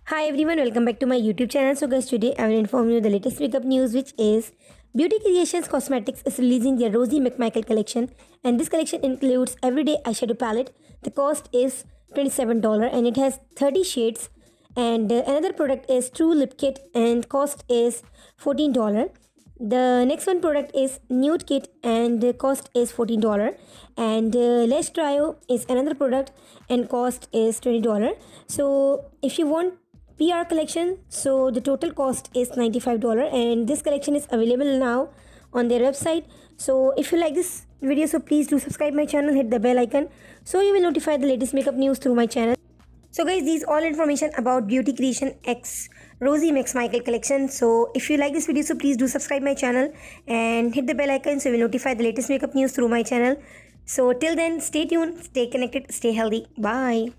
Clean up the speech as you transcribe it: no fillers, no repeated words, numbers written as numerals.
Hi everyone, welcome back to my YouTube channel. So guys, today I will inform you the latest makeup news, which is Beauty Creations Cosmetics is releasing their Rosy McMichael collection, and this collection includes everyday eyeshadow palette. The cost is $27 and it has 30 shades. And another product is True Lip Kit and cost is $14. The next one product is Nude Kit and the cost is $14. And Lash Trio is another product and cost is $20. So if you want PR collection, so the total cost is $95 and this collection is available now on their website. So if you like this video, so please do subscribe my channel, hit the bell icon so you will notify the latest makeup news through my channel. So guys, these all information about Beauty Creation X Rosy McMichael collection. So if you like this video, so please do subscribe my channel and hit the bell icon so you will notify the latest makeup news through my channel. So till then, stay tuned, stay connected, stay healthy. Bye.